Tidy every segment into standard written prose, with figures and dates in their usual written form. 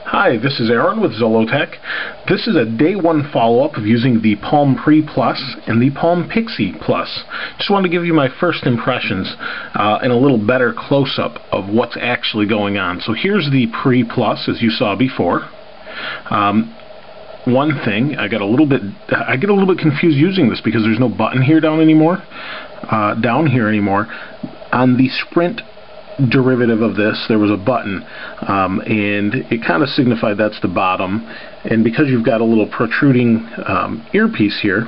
Hi, this is Aaron with Zollotech. This is a day one follow-up of using the Palm Pre Plus and the Palm Pixi Plus. Just wanted to give you my first impressions and a little better close-up of what's actually going on. So here's the Pre Plus, as you saw before. One thing, I get a little bit confused using this because there's no button here down here anymore. On the Sprint derivative of this, there was a button, and it kind of signified that's the bottom, and because you've got a little protruding earpiece here,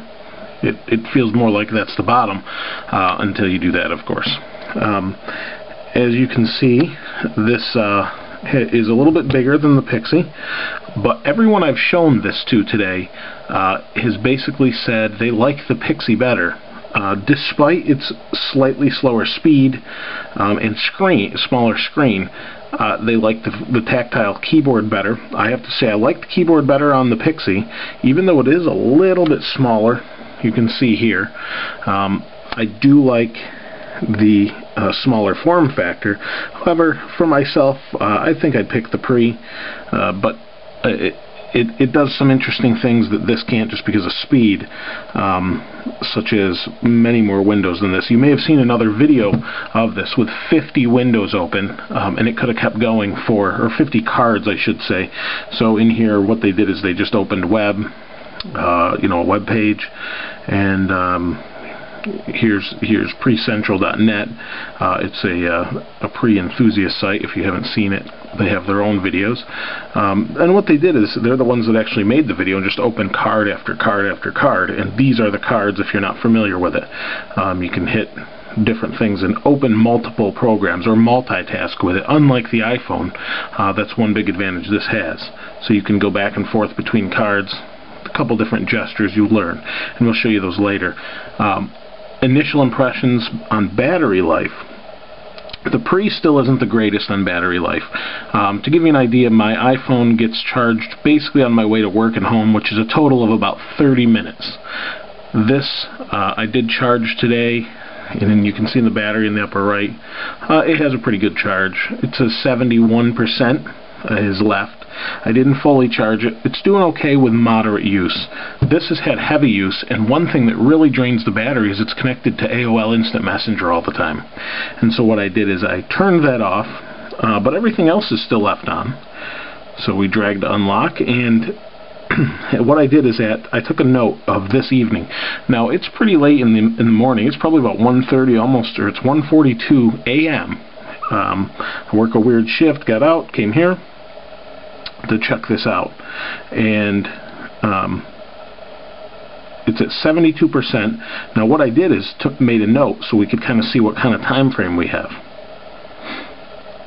it feels more like that's the bottom until you do that, of course. As you can see, this is a little bit bigger than the Pixi, but everyone I've shown this to today has basically said they like the Pixi better. Despite its slightly slower speed and smaller screen, they like the tactile keyboard better. I have to say I like the keyboard better on the Pixi, even though it is a little bit smaller. You can see here. I do like the smaller form factor. However, for myself, I think I'd pick the Pre, but it does some interesting things that this can't just because of speed, such as many more windows than this. You may have seen another video of this with 50 windows open, and it could have kept going or 50 cards, I should say. So in here, what they did is they just opened web, a web page, and here's precentral.net. It's a pre-enthusiast site. If you haven't seen it, they have their own videos, and what they did is they're the ones that actually made the video and just opened card after card after card, and these are the cards if you're not familiar with it. You can hit different things and open multiple programs or multitask with it, unlike the iPhone. That's one big advantage this has. So you can go back and forth between cards, a couple different gestures you learn, and we'll show you those later. Initial impressions on battery life. The Pre still isn't the greatest on battery life. To give you an idea, my iPhone gets charged basically on my way to work and home, which is a total of about 30 minutes. This, I did charge today, and then you can see the battery in the upper right. It has a pretty good charge. It says 71% is left. I didn't fully charge it. It's doing okay with moderate use. This has had heavy use, and one thing that really drains the battery is it's connected to AOL Instant Messenger all the time. And so what I did is I turned that off, but everything else is still left on. So we dragged to unlock, and what I did is I took a note of this evening. Now it's pretty late in the morning. It's probably about 1:30 almost, or it's 1:42 a.m. I work a weird shift, got out, came here to check this out, and it's at 72%. Now what I did is made a note so we could kind of see what kind of time frame we have.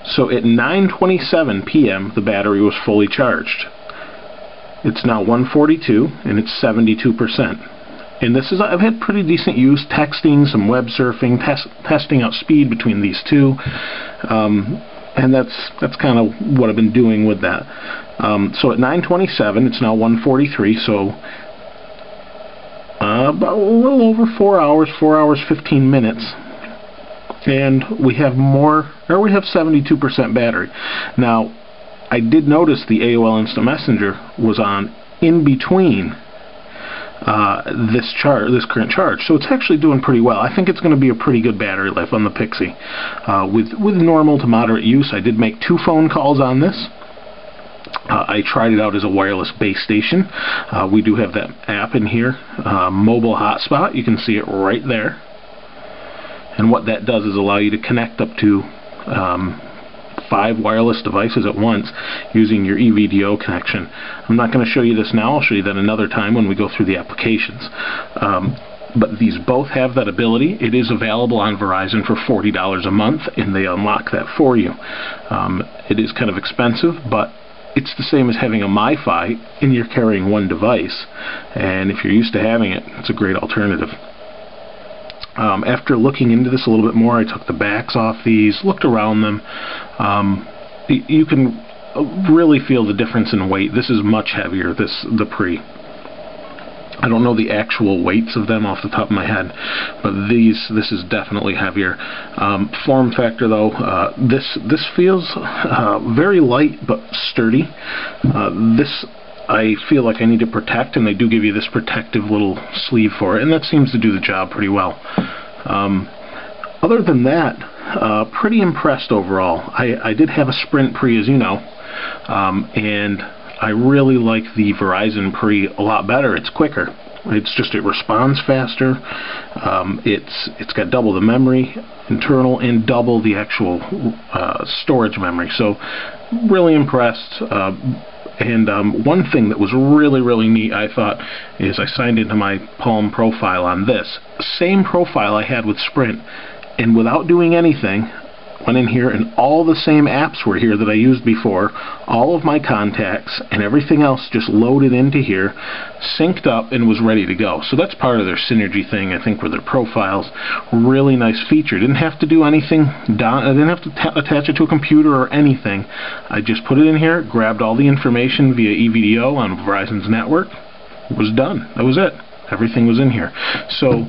So at 9:27 p.m. the battery was fully charged. It's now 1:42 and it's 72%. And this is, I've had pretty decent use, texting, some web surfing, testing out speed between these two, and that's kind of what I've been doing with that. So at 9:27, it's now 1:43, so about a little over 4 hours, 4 hours 15 minutes, and we have 72% battery. Now, I did notice the AOL Instant Messenger was on in between this current charge, so it's actually doing pretty well. I think it's going to be a pretty good battery life on the Pixi. With normal to moderate use, I did make 2 phone calls on this. I tried it out as a wireless base station. We do have that app in here, mobile hotspot. You can see it right there. And what that does is allow you to connect up to 5 wireless devices at once using your EVDO connection. I'm not going to show you this now. I'll show you that another time when we go through the applications. But these both have that ability. It is available on Verizon for $40 a month, and they unlock that for you. It is kind of expensive, but it's the same as having a MiFi and you're carrying one device. And if you're used to having it, it's a great alternative. After looking into this a little bit more, I took the backs off these, looked around them. You can really feel the difference in weight. This is much heavier, the Pre. I don't know the actual weights of them off the top of my head, but this is definitely heavier. Form factor though, this feels very light but sturdy. This I feel like I need to protect, and they do give you this protective little sleeve for it, and that seems to do the job pretty well. Other than that, pretty impressed overall. I did have a Sprint Pre, as you know, and I really like the Verizon Pre a lot better. It's quicker. It responds faster. It's got double the memory internal and double the actual storage memory. So really impressed. And one thing that was really neat, I thought, is I signed into my Palm profile on this. Same profile I had with Sprint, and without doing anything, went in here and all the same apps were here that I used before. All of my contacts and everything else just loaded into here, synced up, and was ready to go. So that's part of their synergy thing, I think, with their profiles. Really nice feature. Didn't have to do anything. I didn't have to attach it to a computer or anything. I just put it in here, grabbed all the information via EVDO on Verizon's network. It was done. That was it. Everything was in here. So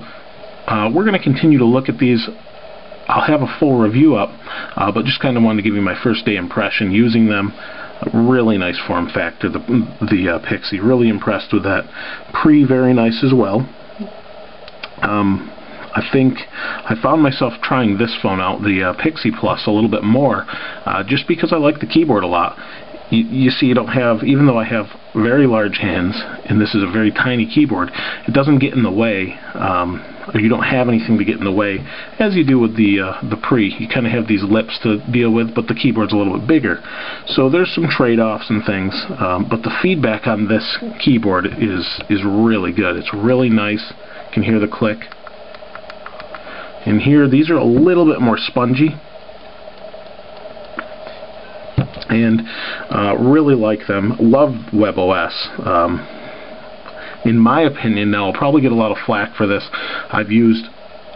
we're going to continue to look at these. I'll have a full review up, but just kind of wanted to give you my first day impression using them. Really nice form factor, the Pixi. Really impressed with that. Pre, very nice as well. I think I found myself trying this phone out, the Pixi Plus, a little bit more, just because I like the keyboard a lot. You see, you don't have, even though I have very large hands, and this is a very tiny keyboard, it doesn't get in the way, or you don't have anything to get in the way, as you do with the Pre. You kind of have these lips to deal with, but the keyboard's a little bit bigger. So there's some trade-offs and things, but the feedback on this keyboard is really good. It's really nice. You can hear the click. And here, these are a little bit more spongy. And really like them. Love WebOS. In my opinion, now I'll probably get a lot of flack for this. I've used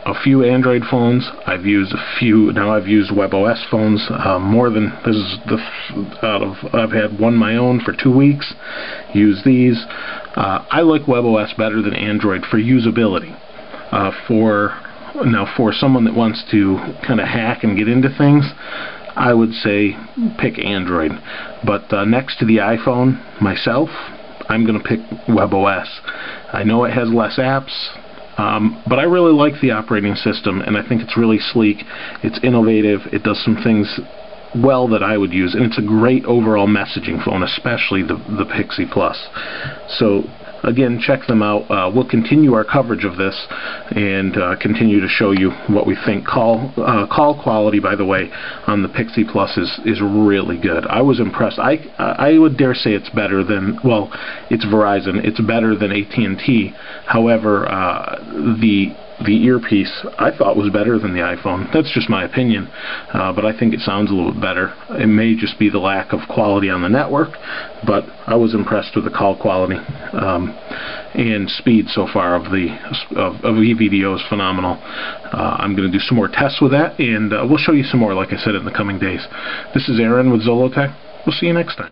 a few Android phones. I've used WebOS phones. More than this is I've had one my own for 2 weeks. Use these. I like WebOS better than Android for usability. For someone that wants to kind of hack and get into things, I would say pick Android. But next to the iPhone, myself, I'm going to pick WebOS. I know it has less apps, but I really like the operating system, and I think it's really sleek. It's innovative. It does some things well that I would use, and it's a great overall messaging phone, especially the Pixi Plus. So again, check them out. We'll continue our coverage of this and continue to show you what we think. Call quality, by the way, on the Pixi Plus is really good. I was impressed. I would dare say it's better than, well, it's Verizon. It's better than AT&T. However, the earpiece I thought was better than the iPhone. That's just my opinion, but I think it sounds a little bit better. It may just be the lack of quality on the network, but I was impressed with the call quality and speed so far of EVDO is phenomenal. I'm going to do some more tests with that, and we'll show you some more, like I said, in the coming days. This is Aaron with Zollotech. We'll see you next time.